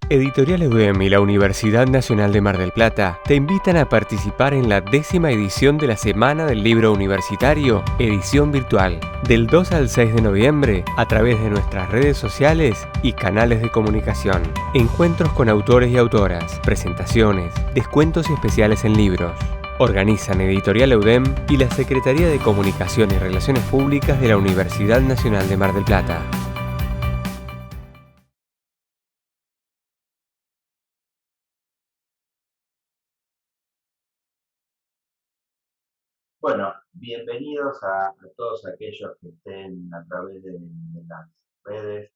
Editorial EUDEM y la Universidad Nacional de Mar del Plata te invitan a participar en la 10ª edición de la Semana del Libro Universitario, edición virtual, del 2 al 6 de noviembre, a través de nuestras redes sociales y canales de comunicación. Encuentros con autores y autoras, presentaciones, descuentos especiales en libros. Organizan Editorial EUDEM y la Secretaría de Comunicación y Relaciones Públicas de la Universidad Nacional de Mar del Plata. Bueno, bienvenidos a todos aquellos que estén a través de las redes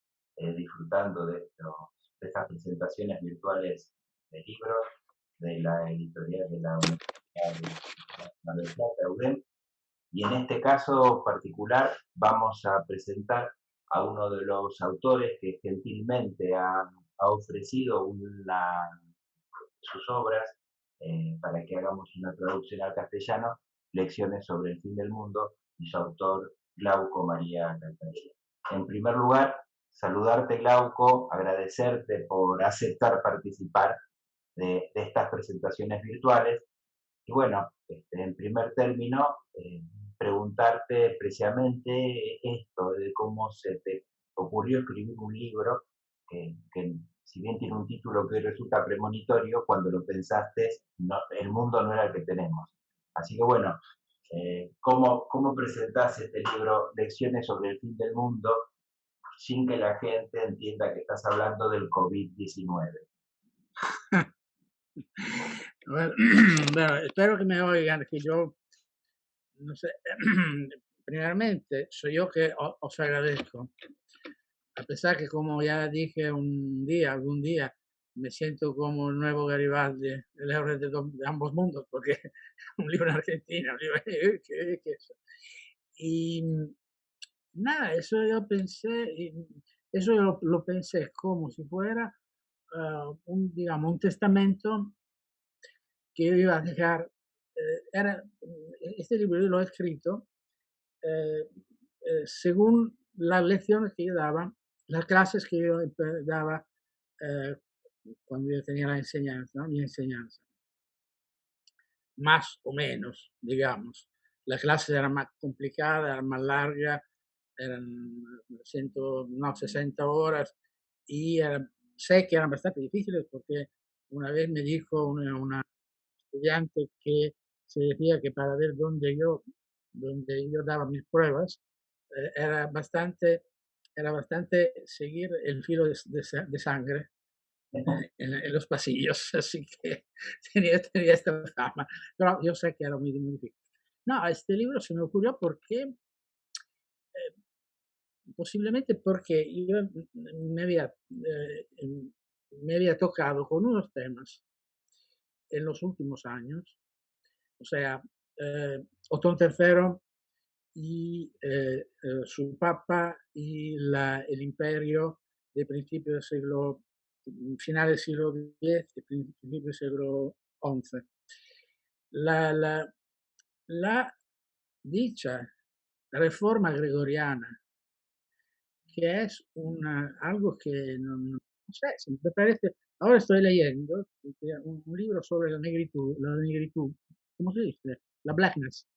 disfrutando de estas presentaciones virtuales de libros de la editorial de la Universidad de Mar del Plata, UDEM. Y en este caso particular vamos a presentar a uno de los autores que gentilmente ha ofrecido sus obras para que hagamos una traducción al castellano, Lecciones sobre el fin del mundo, y su autor Glauco María Caltagirone. En primer lugar, saludarte, Glauco, agradecerte por aceptar participar de estas presentaciones virtuales. Y bueno, en primer término, preguntarte precisamente esto, de cómo se te ocurrió escribir un libro que si bien tiene un título que resulta premonitorio, cuando lo pensaste, no, el mundo no era el que tenemos. Así que bueno, ¿cómo presentás este libro, Lecciones sobre el fin del mundo, sin que la gente entienda que estás hablando del COVID-19? Bueno, bueno, espero que me oigan, que yo, no sé, primeramente, soy yo que os agradezco, a pesar que como ya dije algún día, me siento como el nuevo Garibaldi, el héroe de ambos mundos, porque un libro en Argentina, un libro, ¿qué es eso? Y nada, eso yo pensé, eso lo pensé como si fuera digamos, un testamento que yo iba a dejar. Este libro yo lo he escrito eh, según las lecciones que yo daba, las clases que yo daba eh, cuando yo tenía la enseñanza, ¿no? Mi enseñanza, más o menos, digamos. Las clases eran más complicadas, eran más largas, eran 100, no, 60 horas y sé que eran bastante difíciles porque una vez me dijo una estudiante que se decía que para ver dónde yo daba mis pruebas, era bastante seguir el filo de sangre en los pasillos, así que tenía esta fama, pero yo sé que era muy difícil. No, este libro se me ocurrió porque, posiblemente porque yo me había tocado con unos temas en los últimos años, o sea, Otón III y su papa y el imperio de principio del siglo, final del siglo X y principio del siglo XI. La, la, la dicha reforma gregoriana, que es algo que no sé, me parece, ahora estoy leyendo un libro sobre la negritud, ¿cómo se dice? La blackness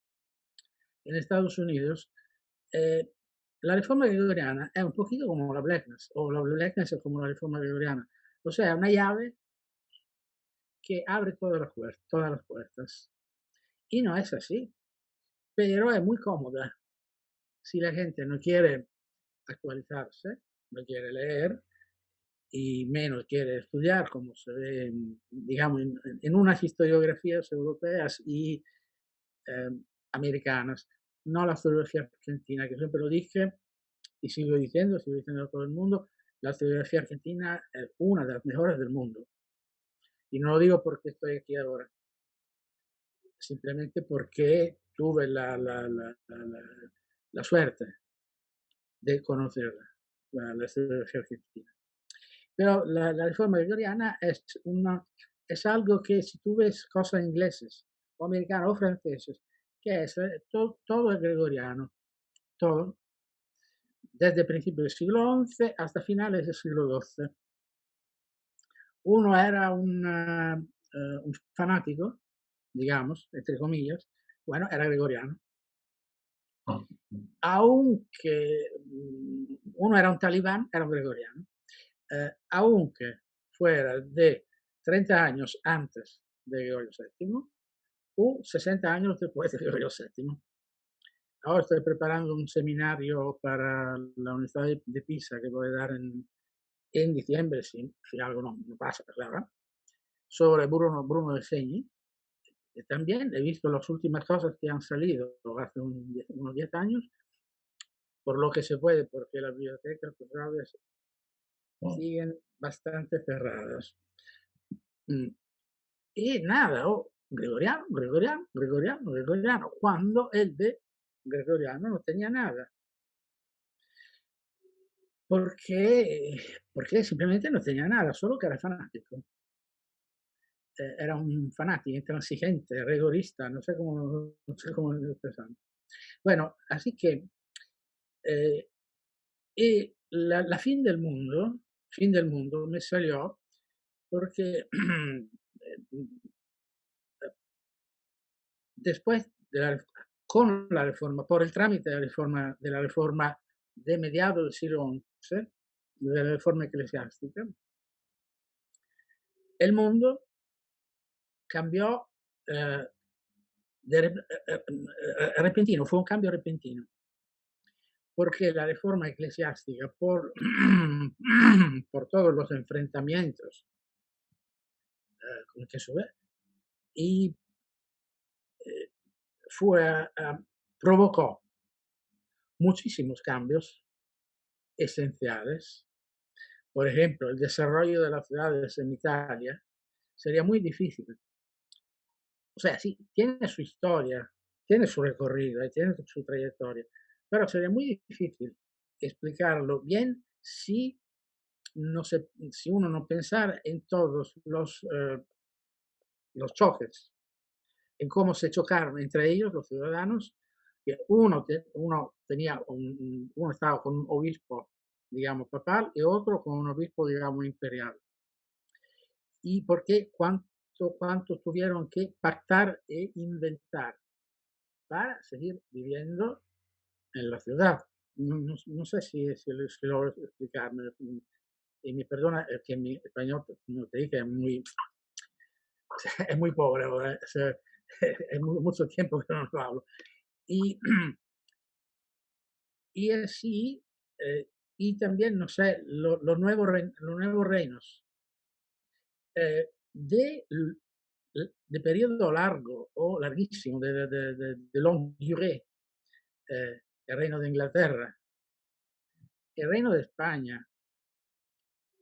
en Estados Unidos. eh, la reforma gregoriana è un poquito como la blackness, o la blackness es como la reforma gregoriana. O sea, una llave que abre todas las puertas. Y no es así, pero es muy cómoda. Si la gente no quiere actualizarse, no quiere leer y menos quiere estudiar, como se ve, digamos, en unas historiografías europeas y eh, americanas, no la historiografía argentina, que siempre lo dije y sigo diciendo a todo el mundo, la historiografía argentina es una de las mejores del mundo. Y no lo digo porque estoy aquí ahora, simplemente porque tuve la suerte de conocerla, la historiografía argentina. Pero la reforma gregoriana es algo que si tú ves cosas ingleses o americanas o franceses, que es todo es gregoriano, todo, desde principios del siglo XI hasta finales del siglo XII. uno era un fanático, digamos, entre comillas, bueno, era gregoriano. Aunque uno era un talibán, era un gregoriano. Aunque fuera de 30 años antes de Gregorio VII o 60 años después de Gregorio VII. Ahora estoy preparando un seminario para la Universidad de Pisa que voy a dar en diciembre, si algo no pasa, claro, sobre Bruno de Segni. También he visto las últimas cosas que han salido hace unos 10 años, por lo que se puede, porque las bibliotecas, pues, sabes, siguen bastante cerradas. Y nada, Gregoriano, cuando el de Gregoriano no tenía nada. Porque simplemente no tenía nada, solo que era fanático. Era un fanático, intransigente, rigorista, no sé cómo expresarlo. Bueno, así que y la fin del mundo me salió porque después con la reforma, por el trámite de la reforma de mediados del siglo XI, de la reforma eclesiástica, el mundo cambió repentino, fue un cambio repentino, porque la reforma eclesiástica, por todos los enfrentamientos con que sube, y provocó muchísimos cambios esenciales. Por ejemplo, el desarrollo de las ciudades en Italia sería muy difícil. O sea, sí, tiene su historia, tiene su recorrido, tiene su trayectoria, pero sería muy difícil explicarlo bien si uno no pensara en todos los choques, en cómo se chocaron entre ellos los ciudadanos, que uno estaba con un obispo, digamos, papal, y otro con un obispo, digamos, imperial. Y por qué cuánto tuvieron que pactar e inventar para seguir viviendo en la ciudad. No sé si logro explicarme. Y me perdona, es que mi español, como te dije, es muy pobre ahora. Es mucho tiempo que no lo hablo. Y, y así, y también, no sé, los nuevos reinos de periodo largo o larguísimo, de longue durée, el reino de Inglaterra, el reino de España,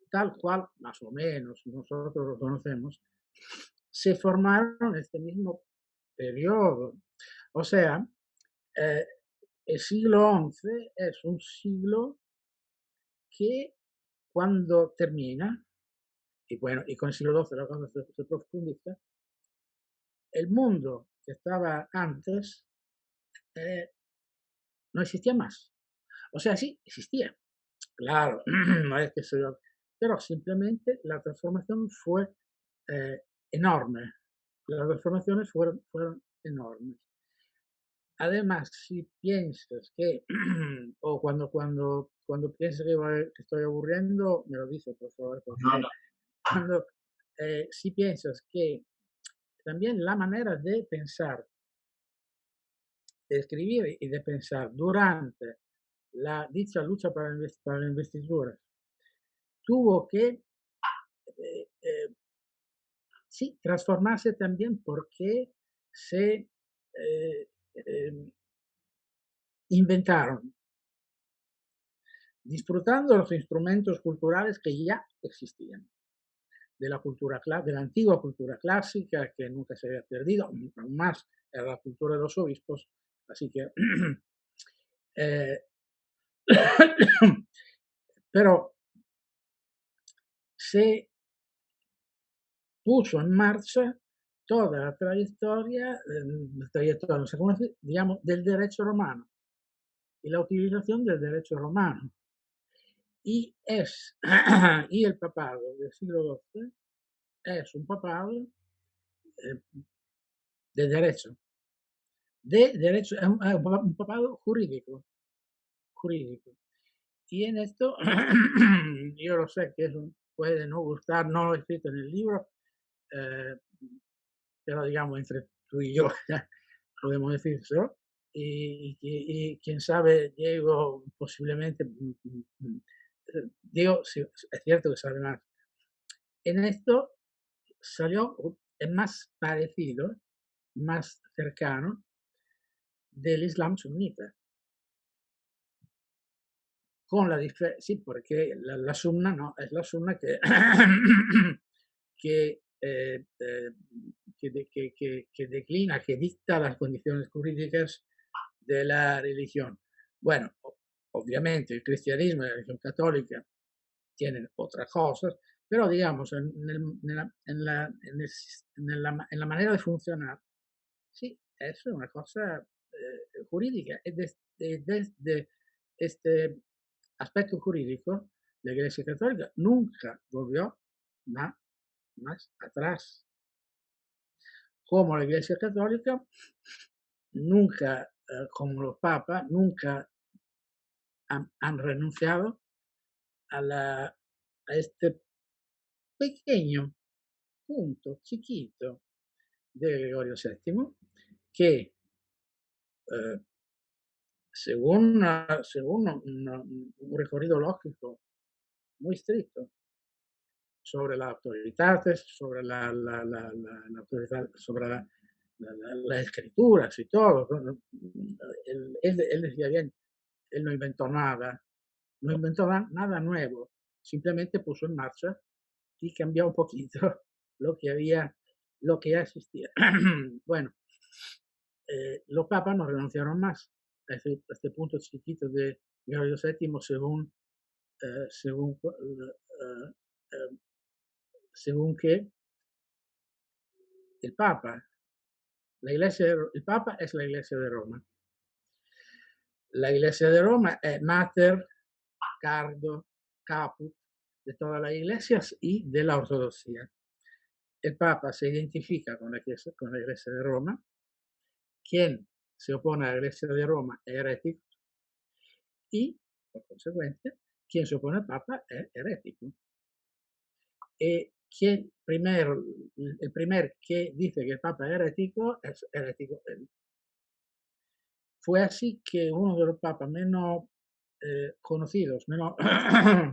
tal cual, más o menos, nosotros lo conocemos, se formaron en este mismo periodo. O sea, el siglo XI es un siglo que cuando termina, y bueno, y con el siglo XII la cosa se profundiza, el mundo que estaba antes no existía más. O sea, sí, existía. Claro, no es que pero simplemente la transformación fue enorme. Las transformaciones fueron enormes. Además, si piensas que, o cuando piensas que estoy aburriendo, me lo dices, por favor, porque No, no. cuando, si piensas que también la manera de pensar, de escribir y de pensar durante la dicha lucha para la investidura tuvo que sí, transformarse también porque se inventaron, disfrutando los instrumentos culturales que ya existían, de la antigua cultura clásica que nunca se había perdido, aún más era la cultura de los obispos, así que pero se puso en marcha toda la trayectoria, no sé cómo decir, digamos, del derecho romano y la utilización del derecho romano. Y el papado del siglo XII es un papado de derecho. De derecho, es un papado jurídico, jurídico. Y en esto, yo lo sé que eso puede no gustar, no lo he escrito en el libro, eh, pero digamos entre tú y yo podemos decir eso. Y quién sabe, Diego posiblemente, Diego sí, es cierto que sabe más. En esto salió el más parecido, más cercano del Islam sunita. Con la diferencia, sí, porque la sunna no, es la sunna que, que, que declina, que dicta las condiciones jurídicas de la religión. Bueno, obviamente el cristianismo y la religión católica tienen otras cosas, pero digamos, en la manera de funcionar, sí, es una cosa jurídica. Y desde este aspecto jurídico, la Iglesia Católica nunca volvió más atrás. Como la Iglesia Católica nunca, como los papas, nunca han renunciado a este pequeño punto chiquito de Gregorio VII, que según un recorrido lógico muy estricto sobre las autoridades, sobre la autoridad, sobre las escrituras y todo. Él decía bien, él no inventó nada, no inventó nada nuevo, simplemente puso en marcha y cambió un poquito lo que ya existía. Bueno, los papas no renunciaron más a este punto chiquito de Gregorio VII según que el Papa, el Papa es la Iglesia de Roma. La Iglesia de Roma es mater, cardo, caput de todas las iglesias y de la ortodoxia. El Papa se identifica con la Iglesia de Roma. Quien se opone a la Iglesia de Roma es herético y, por consecuencia, quien se opone al Papa es herético. Y el primer que dice que el Papa es herético él. Fue así que uno de los papas menos conocidos, menos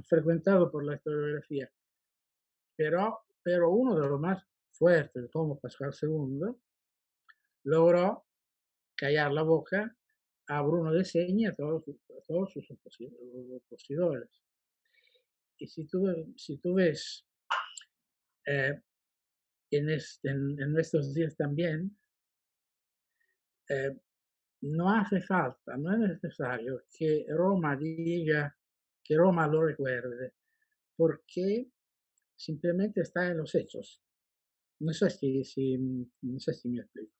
frecuentados por la historiografía, pero uno de los más fuertes, como Pascual II, logró callar la boca a Bruno de Segni y a todos sus opositores. Y si tú ves en nuestros días también, no hace falta, no es necesario que Roma diga, que Roma lo recuerde, porque simplemente está en los hechos. No sé si me explico.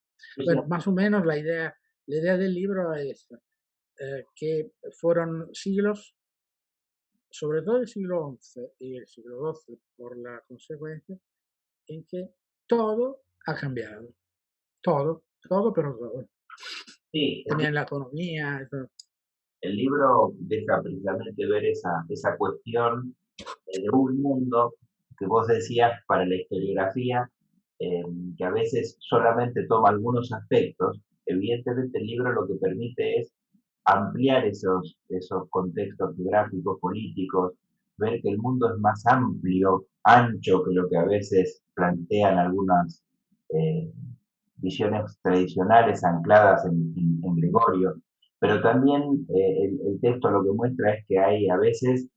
Bueno, más o menos la idea del libro es esta, que fueron siglos, sobre todo el siglo XI y el siglo XII, por la consecuencia, en que todo ha cambiado. Todo, pero todo. Sí, También la economía. Todo. el libro deja precisamente ver esa cuestión de un mundo que vos decías para la historiografía, que a veces solamente toma algunos aspectos. Evidentemente el libro lo que permite es ampliar esos contextos geográficos, políticos, ver que el mundo es más amplio, ancho que lo que a veces plantean algunas visiones tradicionales ancladas en Gregorio. Pero también el texto lo que muestra es que hay a veces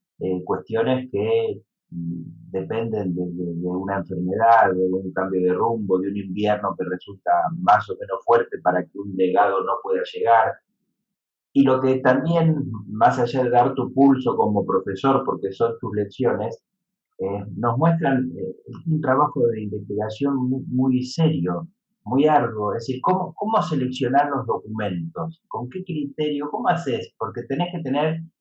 cuestiones que dependen de una enfermedad, de un cambio de rumbo, de un invierno que resulta más o menos fuerte para que un legado no pueda llegar. Y lo que también, más allá de dar tu pulso como profesor, porque son tus lecciones, nos muestran un trabajo de investigación muy serio, muy arduo. Es decir, ¿cómo seleccionar los documentos? ¿Con qué criterio? ¿Cómo haces? Porque tenés que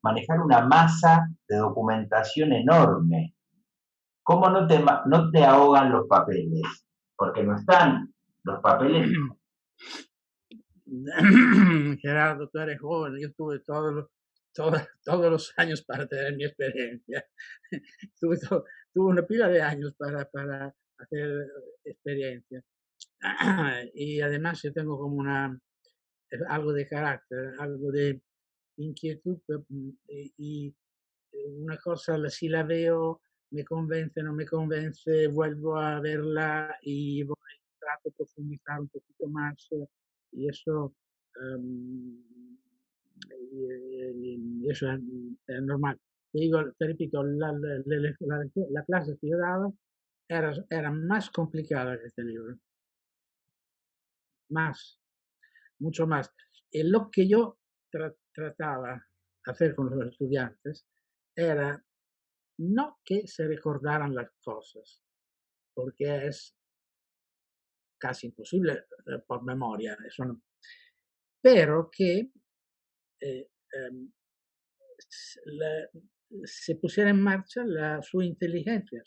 manejar una masa de documentación enorme. ¿Cómo no te ahogan los papeles? Porque no están, los papeles. Gerardo, tú eres joven, yo tuve todos los años para tener mi experiencia. Tuve, tuve una pila de años para hacer experiencia. Y además yo tengo como algo de carácter, algo de inquietud, y una cosa, si la veo, me convence, no me convence, vuelvo a verla y trato de profundizar un poquito más, y eso, em, y eso es normal. Te digo, te repito, la clase que yo daba era más complicada que este libro, más, mucho más. Lo que yo trataba de hacer con los estudiantes era no que se recordaran las cosas, porque es casi imposible por memoria, eso no, pero que eh, em, se pusiera en marcha su inteligencia,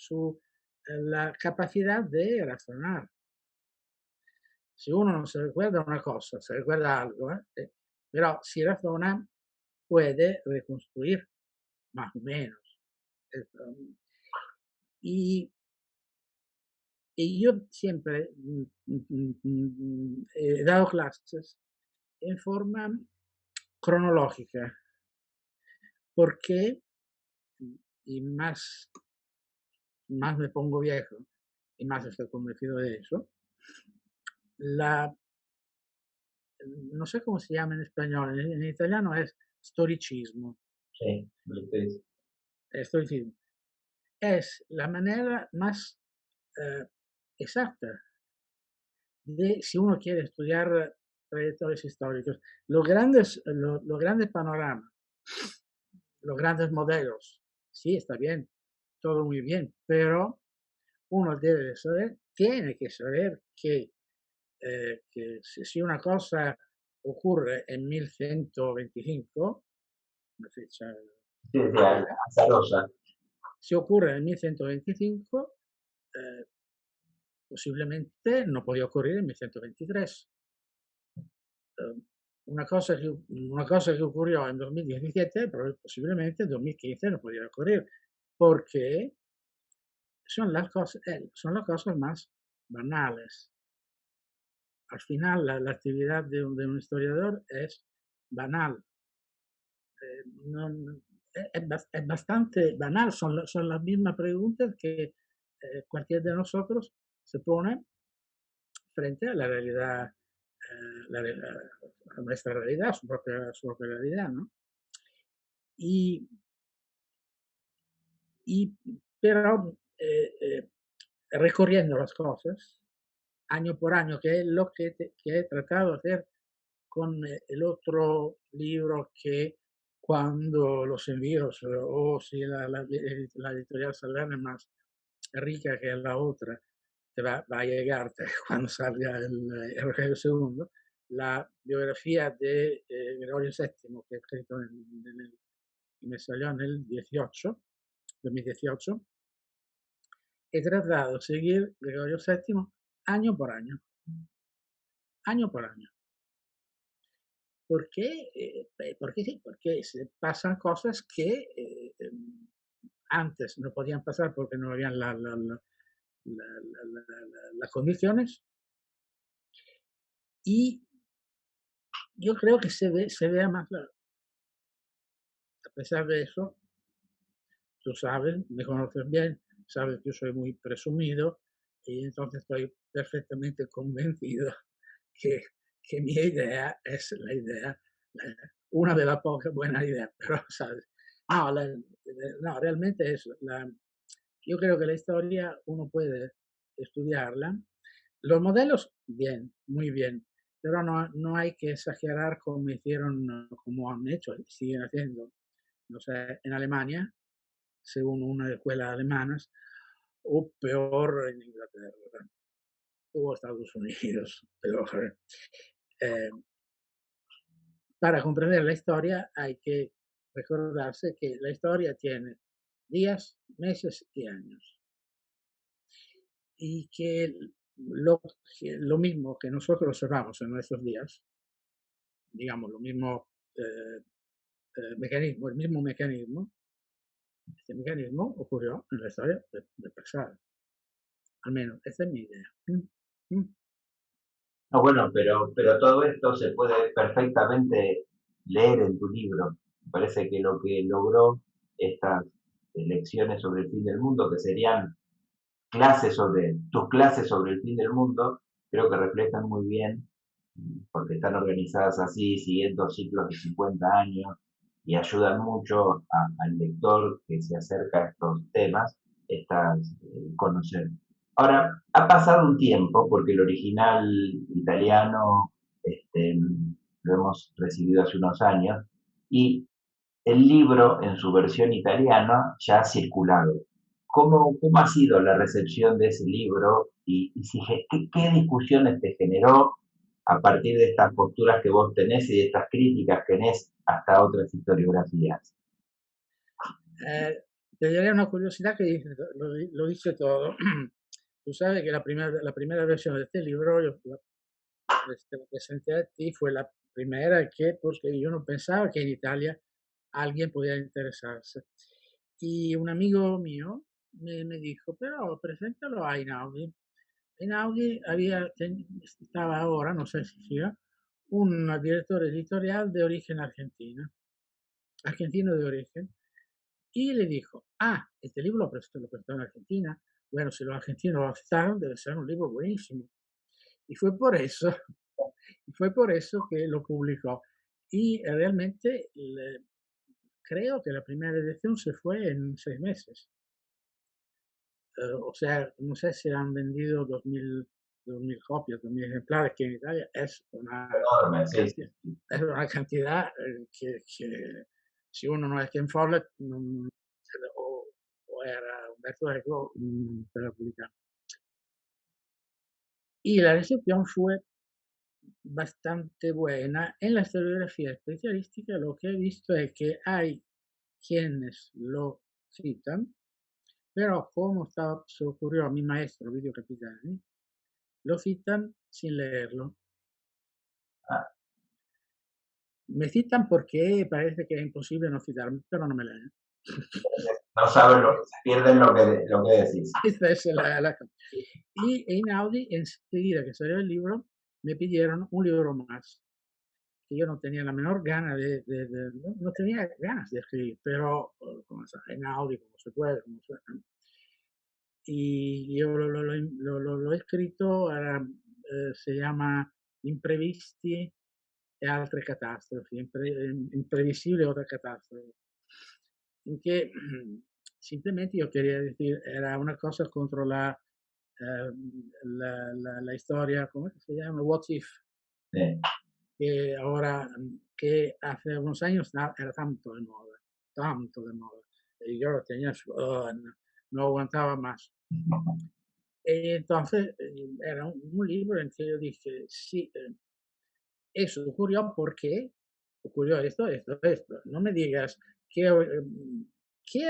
la capacidad de razonar. Si uno non se recuerda una cosa, se recuerda algo, però si razona, puede reconstruir, más o menos. Y, y yo siempre he dado clases en forma cronológica, porque, y más me pongo viejo, y más estoy convencido de eso, la, no sé cómo se llama en español, en italiano es storicismo, Sí, estoicismo, es la manera más eh, exacta de, si uno quiere estudiar trayectorias históricas, los grandes panoramas, los grandes modelos, sí, está bien, todo muy bien, pero uno debe saber, tiene que saber que si una cosa ocurre en 1125, una fecha sí, cualquiera, azarosa. si ocurre en 1125, eh, posiblemente no podía ocurrir en 1123. Una cosa que ocurrió en 2017, posiblemente en 2015 no podía ocurrir, porque son las cosas más banales. Al final, la actividad de un historiador es banal. No, es bastante banal, son las mismas preguntas que cualquiera de nosotros se pone frente a la realidad, a nuestra realidad, su propia realidad, ¿no? Y, y pero recorriendo las cosas año por año, que es lo que he tratado de hacer con el otro libro que cuando los envíos, o si la editorial sale más rica que la otra, te va a llegarte cuando salga el Rogelio II, la biografía de Gregorio VII, que he escrito y me salió en el 2018, he tratado de seguir Gregorio VII año por año, año por año. Porque, porque sí, porque se pasan cosas que antes no podían pasar porque no habían las condiciones, y yo creo que se vea más claro. A pesar de eso, tú sabes, me conoces bien, sabes que yo soy muy presumido, y entonces estoy perfectamente convencido que, que mi idea es la idea, una de las pocas buenas ideas, pero sabes, no, no realmente es, yo creo que la historia uno puede estudiarla. Los modelos, bien, muy bien, pero no hay que exagerar como hicieron, como han hecho, siguen haciendo, no sé, en Alemania, según una escuela alemanas, o peor en Inglaterra, o Estados Unidos, peor. Eh, para comprender la historia hay que recordarse que la historia tiene días, meses y años. y lo mismo que nosotros observamos en nuestros días, digamos, lo mismo mecanismo, el mismo mecanismo, este mecanismo ocurrió en la historia del pasado. Al menos esa es mi idea. No, bueno, pero todo esto se puede perfectamente leer en tu libro. Me parece que lo que logró estas lecciones sobre el fin del mundo, que serían tus clases sobre el fin del mundo, creo que reflejan muy bien, porque están organizadas así, siguiendo ciclos de 50 años, y ayudan mucho al lector que se acerca a estos temas, conocer. Ahora, ha pasado un tiempo, porque el original italiano lo hemos recibido hace unos años, y el libro en su versión italiana ya ha circulado. ¿Cómo ha sido la recepción de ese libro y qué discusiones te generó a partir de estas posturas que vos tenés y de estas críticas que tenés hasta otras historiografías? Te diré una curiosidad que lo dice todo. Tú sabes que la primera versión de este libro, yo la presenté a ti, fue la primera porque yo no pensaba que en Italia alguien pudiera interesarse. Y un amigo mío me dijo, pero preséntalo a Einaudi. Einaudi estaba ahora, no sé si siga, un director editorial de origen argentino de origen, y le dijo, este libro lo prestó en Argentina. Bueno, si los argentinos lo aceptaron, debe ser un libro buenísimo. Y fue por eso, fue por eso que lo publicó. Y realmente creo que la primera edición se fue en 6 meses. O sea, no sé si han vendido 2000 copias, 2000 ejemplares, que en Italia Enorme, sí, sí. Es una cantidad que si uno no es Ken Follett o era Umberto Eco, se la publicaba. Y la recepción fue bastante buena. En la historiografía especialística lo que he visto es que hay quienes lo citan, pero como se ocurrió a mi maestro Ovidio Capitani, lo citan sin leerlo. Ah, Me citan porque parece que es imposible no citarme, pero no me leen. no saben se pierden lo que decís. Esa es Y Einaudi, enseguida que salió el libro, me pidieron un libro más, que yo no tenía la menor gana no tenía ganas de escribir, pero como Einaudi, como se puede, y yo lo he escrito, se llama Imprevisti e altre catastrofi, imprevisibili e altre catastrofi, in che simplemente io quería decir, era una cosa contro la historia, ¿cómo se llama? What If, Sí. que ahora, que hace unos años era tanto de moda, tanto de moda. Y yo lo tenía, no aguantaba más. Entonces, era un libro en que yo dije, sí, eso ocurrió esto, esto, esto. No me digas qué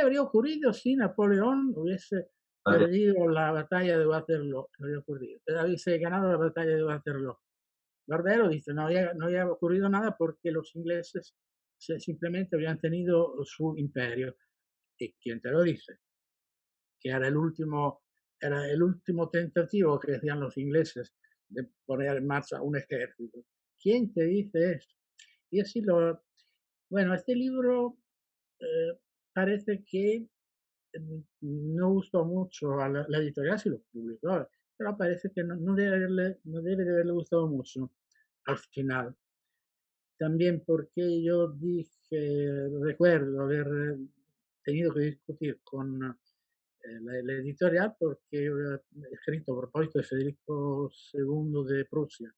habría ocurrido si Napoleón hubiese perdido la batalla de Waterloo, no habría ocurrido, hubiese ganado la batalla de Waterloo. Barbero dice, no había ocurrido nada porque los ingleses simplemente habían tenido su imperio. ¿Y quién te lo dice? Que era el último tentativo que hacían los ingleses de poner en marcha un ejército. ¿Quién te dice esto? Y así bueno, este libro parece que no gustó mucho a la editorial, si lo publicó, pero parece que no debe de haberle gustado mucho al final. También porque yo recuerdo haber tenido que discutir con la editorial porque yo había escrito a propósito de Federico II de Prusia,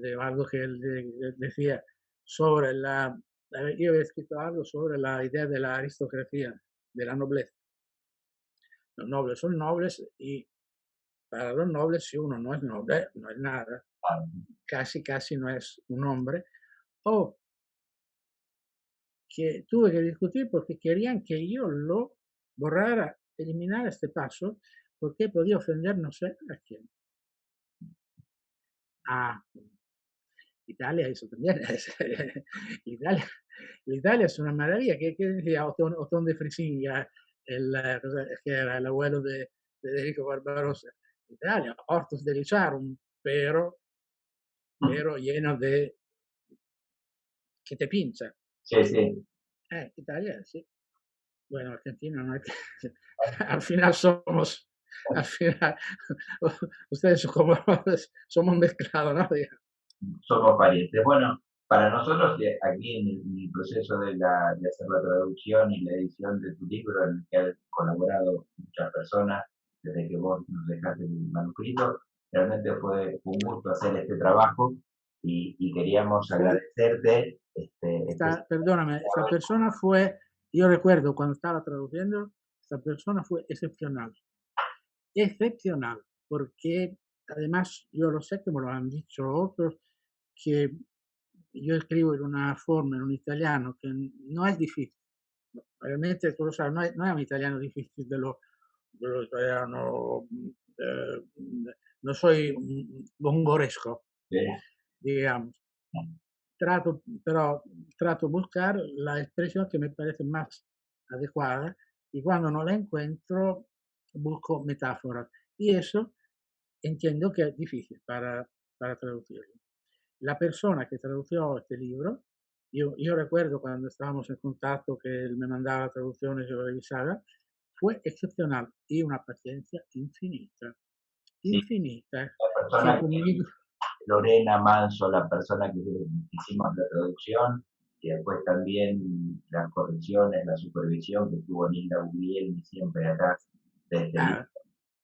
de algo que él decía sobre yo había escrito algo sobre la idea de la aristocracia, de la nobleza. Los nobles son nobles y para los nobles, si uno no es noble, no es nada, casi no es un hombre, o que tuve que discutir porque querían que yo lo borrara, eliminara este paso, porque podía ofender no sé a quién. Ah, Italia, eso también es. Italia, Italia es una maravilla. ¿Qué decía Otón de Frisinga, que era el abuelo de Federico Barbarossa? Italia, hortus deliciarum, pero lleno de que te pincha. Sí, sí. Italia, sí. Bueno, Argentina no hay que, al final somos, al final, ustedes somos mezclados, ¿no? Somos parientes. Bueno, para nosotros aquí en el proceso de hacer la traducción y la edición de tu libro, en el que han colaborado muchas personas, desde que vos nos dejaste el manuscrito, realmente fue un gusto hacer este trabajo y queríamos Fue, agradecerte. perdóname, esta persona fue, yo recuerdo cuando estaba traduciendo, esta persona fue excepcional, excepcional, porque además yo lo sé que me lo han dicho otros, que yo escribo en una forma, en un italiano, que no es difícil. Obviamente, tú lo sabes, no es un italiano difícil de lo italiano, no soy gongoresco, digamos. Pero trato de buscar la expresión que me parece más adecuada y cuando no la encuentro busco metáforas. Y eso entiendo que es difícil para traducirlo. La persona que tradució este libro, yo recuerdo cuando estábamos en contacto que él me mandaba traducciones, yo revisaba, fue excepcional y una paciencia infinita, Sí, infinita, la que persona conmigo, Lorena Manso, la persona que hicimos la traducción, y después también las correcciones, la supervisión que tuvo Nilda Guglielmi siempre atrás de este libro. ah,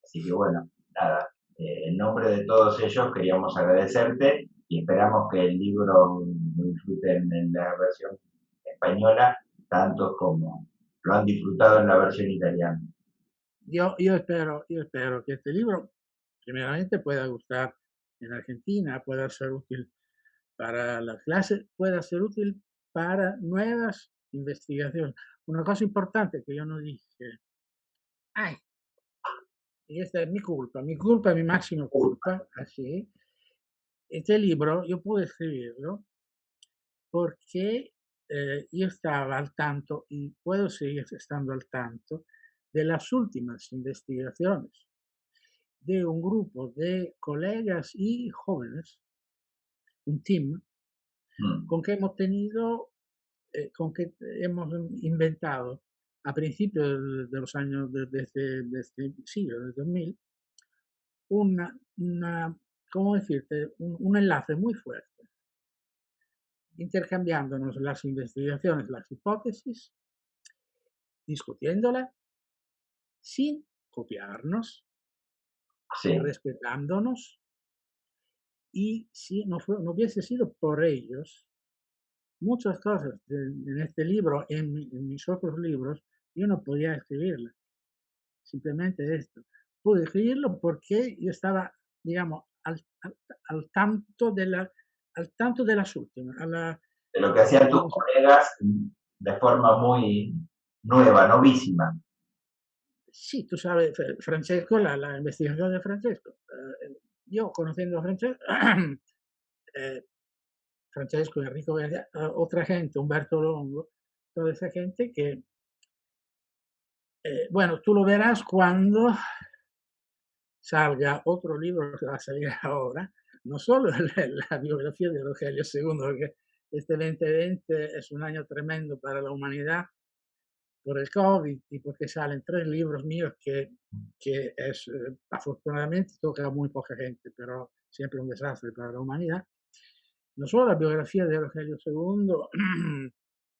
Así que bueno, nada, en nombre de todos ellos queríamos agradecerte y esperamos que el libro lo disfruten en la versión española, tanto como lo han disfrutado en la versión italiana. yo espero que este libro, primeramente, pueda gustar en Argentina, pueda ser útil para la clase, pueda ser útil para nuevas investigaciones. Una cosa importante que yo no dije, ay, y esta es mi máxima culpa, así, este libro yo pude escribirlo porque yo estaba al tanto y puedo seguir estando al tanto de las últimas investigaciones de un grupo de colegas y jóvenes, un team, Mm, con que hemos tenido, con que hemos inventado a principios de los años de este siglo, de 2000, una ¿cómo decirte? Un enlace muy fuerte, intercambiándonos las investigaciones, las hipótesis, discutiéndolas sin copiarnos, sí, respetándonos, y si no hubiese sido por ellos, muchas cosas en este libro, en mis otros libros, yo no podía escribirlas. Simplemente esto. Pude escribirlo porque yo estaba, digamos, al tanto al tanto de las últimas, de lo que hacían tus como colegas de forma muy nueva, novísima. sí, tú sabes, Francesco, la investigación de Francesco. Yo conociendo a Francesco, eh, Francesco, Enrico Vega, otra gente, Humberto Longo, toda esa gente que, bueno, tú lo verás cuando salga otro libro que va a salir ahora, no solo la biografía de Rogelio II, porque este 2020 es un año tremendo para la humanidad por el COVID y porque salen 3 libros míos que es, afortunadamente toca a muy poca gente, pero siempre un desastre para la humanidad. No solo la biografía de Rogelio II,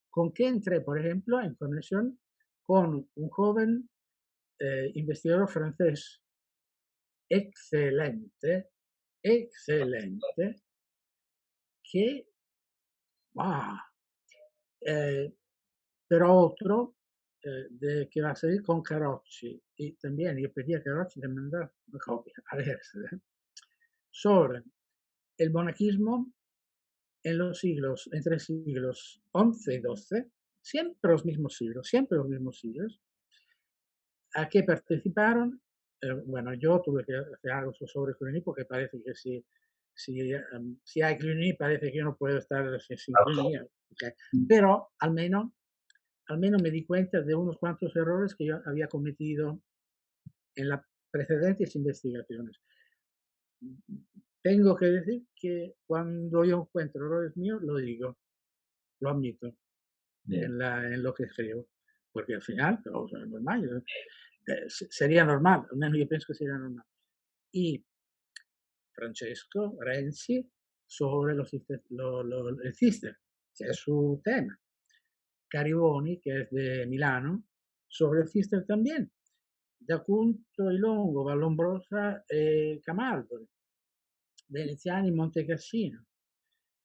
con que entré, por ejemplo, en conexión con un joven investigador francés excelente, excelente, que, ¡guau! Eh, pero otro que va a salir con Carocci, y también yo pedí a Carocci de mandar una copia, a ver, sobre el monaquismo en los siglos, entre siglos XI y XII, siempre los mismos siglos, a que participaron bueno, yo tuve que hacer algo sobre Cluny porque parece que si hay Cluny parece que yo no puedo estar sin Cluny. Okay. Pero al menos me di cuenta de unos cuantos errores que yo había cometido en las precedentes investigaciones. Tengo que decir que cuando yo encuentro errores míos, lo digo, lo admito en lo que escribo, porque al final, o sea, normal, sería normal, al menos yo pienso que sería normal. Y Francesco Renzi sobre el Cister, que es su tema. Cariboni, que es de Milano, sobre el Cister también. D'Acunto y Longo, Vallombrosa e Camaldoli. Veneziani, Montecassino.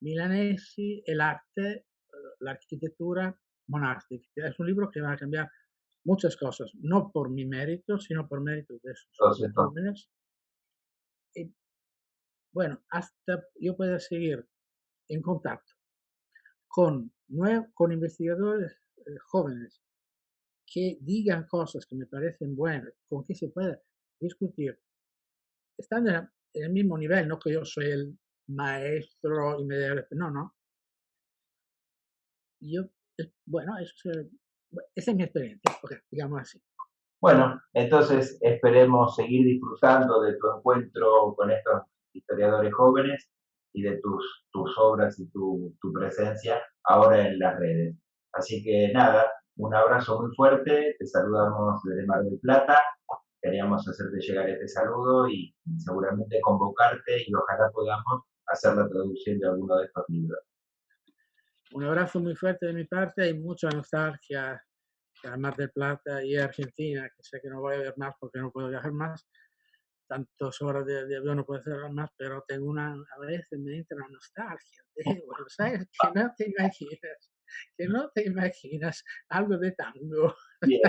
Milanesi e l'arte, la arquitectura monástica. Es un libro que va a cambiar muchas cosas, no por mi mérito, sino por mérito de esos jóvenes. Y bueno, hasta yo pueda seguir en contacto con investigadores jóvenes que digan cosas que me parecen buenas, con que se pueda discutir, estando en el mismo nivel, no que yo soy el maestro inmediato, no. Yo, bueno, esa es mi experiencia, okay, digamos así. Bueno, entonces esperemos seguir disfrutando de tu encuentro con estos historiadores jóvenes y de tus obras y tu presencia ahora en las redes. Así que nada, un abrazo muy fuerte, te saludamos desde Mar del Plata, queríamos hacerte llegar este saludo y seguramente convocarte y ojalá podamos hacer la traducción de alguno de estos libros. Un abrazo muy fuerte de mi parte y mucha nostalgia a Mar del Plata y Argentina, que sé que no voy a ver más porque no puedo viajar más, tantas horas de avión no puedo hacer más, pero tengo a veces me entra una nostalgia de Buenos Aires que no te imaginas, algo de tango. Bien,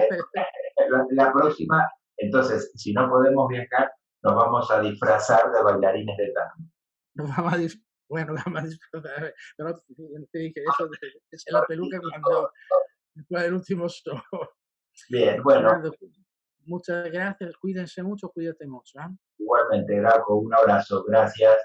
la próxima, entonces, si no podemos viajar, nos vamos a disfrazar de bailarines de tango. Nos vamos a bueno, vamos a disfrutar, pero te dije eso es la peluca cuando después del último show. Bien, bueno. Fernando, muchas gracias, cuídense mucho, cuídate mucho. Igualmente, Graco, un abrazo, gracias.